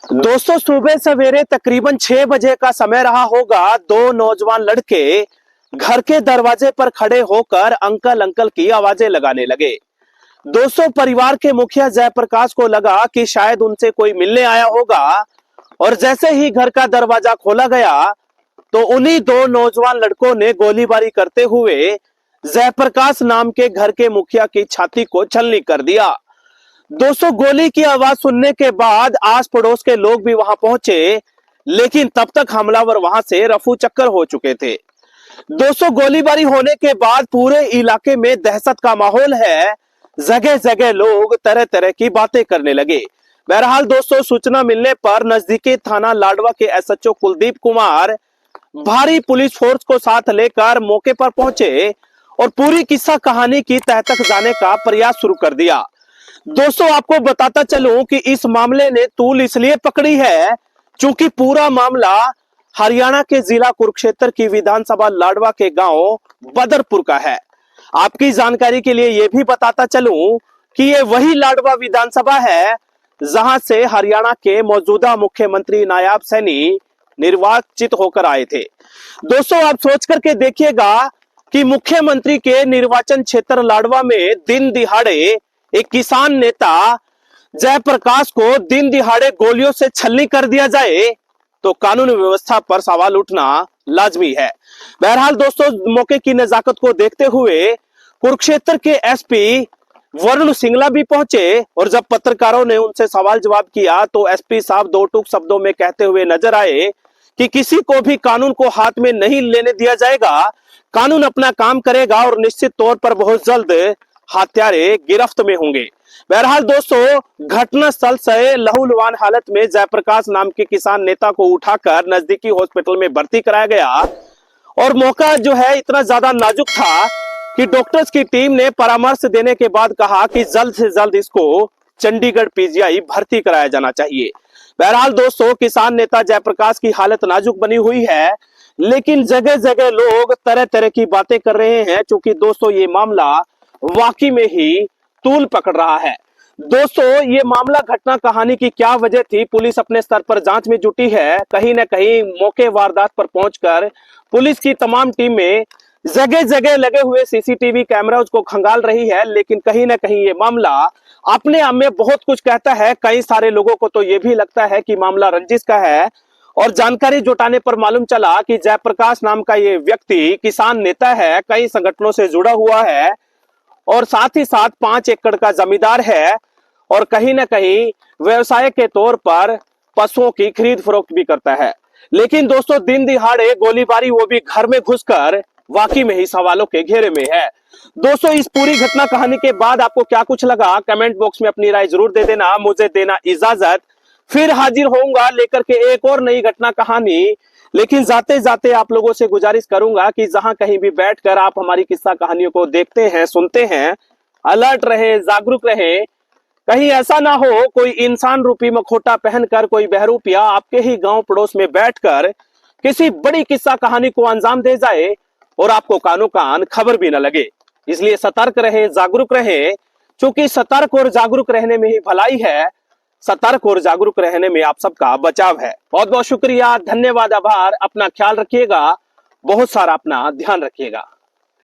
दोस्तों, सुबह सवेरे तकरीबन 6 बजे का समय रहा होगा। दो नौजवान लड़के घर के दरवाजे पर खड़े होकर अंकल अंकल की आवाजें लगाने लगे। दोस्तों, परिवार के मुखिया जयप्रकाश को लगा कि शायद उनसे कोई मिलने आया होगा और जैसे ही घर का दरवाजा खोला गया तो उन्हीं दो नौजवान लड़कों ने गोलीबारी करते हुए जयप्रकाश नाम के घर के मुखिया की छाती को छलनी कर दिया। दोस्तों, गोली की आवाज सुनने के बाद आस पड़ोस के लोग भी वहां पहुंचे, लेकिन तब तक हमलावर वहां से रफू चक्कर हो चुके थे। दोस्तों, गोलीबारी होने के बाद पूरे इलाके में दहशत का माहौल है। जगह जगह लोग तरह तरह की बातें करने लगे। बहरहाल दोस्तों, सूचना मिलने पर नजदीकी थाना लाडवा के एसएचओ कुलदीप कुमार भारी पुलिस फोर्स को साथ लेकर मौके पर पहुंचे और पूरी किस्सा कहानी की तह तक जाने का प्रयास शुरू कर दिया। दोस्तों, आपको बताता चलूं कि इस मामले ने तूल इसलिए पकड़ी है क्योंकि पूरा मामला हरियाणा के जिला कुरुक्षेत्र की विधानसभा लाडवा के गांव बदरपुर का है। आपकी जानकारी के लिए यह भी बताता चलूं कि ये वही लाडवा विधानसभा है जहां से हरियाणा के मौजूदा मुख्यमंत्री नायब सैनी निर्वाचित होकर आए थे। दोस्तों, आप सोच करके देखिएगा कि मुख्यमंत्री के निर्वाचन क्षेत्र लाडवा में दिन दिहाड़े एक किसान नेता जयप्रकाश को दिन दिहाड़े गोलियों से छलनी कर दिया जाए तो कानून व्यवस्था पर सवाल उठना लाजमी है। बहरहाल दोस्तों, मौके की नजाकत को देखते हुए कुरुक्षेत्र के एसपी वरुण सिंगला भी पहुंचे और जब पत्रकारों ने उनसे सवाल जवाब किया तो एसपी साहब दो टूक शब्दों में कहते हुए नजर आए कि किसी को भी कानून को हाथ में नहीं लेने दिया जाएगा। कानून अपना काम करेगा और निश्चित तौर पर बहुत जल्द हत्यारे गिरफ्त में होंगे। बहरहाल दोस्तों, घटनास्थल से लहूलुहान हालत में जयप्रकाश नाम के किसान नेता को उठाकर नजदीकी हॉस्पिटल में भर्ती कराया गया और मौका जो है इतना ज्यादा नाजुक था कि डॉक्टर्स की टीम ने परामर्श देने के बाद कहा कि जल्द से जल्द इसको चंडीगढ़ पीजीआई भर्ती कराया जाना चाहिए। बहरहाल दोस्तों, किसान नेता जयप्रकाश की हालत नाजुक बनी हुई है, लेकिन जगह जगह लोग तरह तरह की बातें कर रहे हैं क्योंकि दोस्तों ये मामला वाकई में ही तूल पकड़ रहा है। दोस्तों, ये मामला घटना कहानी की क्या वजह थी, पुलिस अपने स्तर पर जांच में जुटी है। कहीं ना कहीं मौके वारदात पर पहुंचकर पुलिस की तमाम टीमें जगह जगह लगे हुए सीसीटीवी कैमराज को खंगाल रही है, लेकिन कहीं ना कहीं ये मामला अपने आप में बहुत कुछ कहता है। कई सारे लोगों को तो ये भी लगता है कि मामला रंजिश का है और जानकारी जुटाने पर मालूम चला कि जयप्रकाश नाम का ये व्यक्ति किसान नेता है, कई संगठनों से जुड़ा हुआ है और साथ ही साथ 5 एकड़ का जमींदार है और कहीं ना कहीं व्यवसाय के तौर पर पशुओं की खरीद फरोख्त भी करता है। लेकिन दोस्तों, दिन दिहाड़े गोलीबारी, वो भी घर में घुसकर, वाकई में ही सवालों के घेरे में है। दोस्तों, इस पूरी घटना कहानी के बाद आपको क्या कुछ लगा, कमेंट बॉक्स में अपनी राय जरूर दे देना। मुझे देना इजाजत, फिर हाजिर होऊंगा लेकर के एक और नई घटना कहानी। लेकिन जाते जाते आप लोगों से गुजारिश करूंगा कि जहां कहीं भी बैठकर आप हमारी किस्सा कहानियों को देखते हैं, सुनते हैं, अलर्ट रहे, जागरूक रहे। कहीं ऐसा ना हो कोई इंसान रूपी मखोटा पहनकर कोई बहरूपिया आपके ही गांव पड़ोस में बैठकर किसी बड़ी किस्सा कहानी को अंजाम दे जाए और आपको कानो कान खबर भी न लगे। इसलिए सतर्क रहे, जागरूक रहे, क्योंकि सतर्क और जागरूक रहने में ही भलाई है। सतर्क और जागरूक रहने में आप सबका बचाव है। बहुत बहुत शुक्रिया, धन्यवाद, आभार। अपना ख्याल रखिएगा, बहुत सारा अपना ध्यान रखिएगा।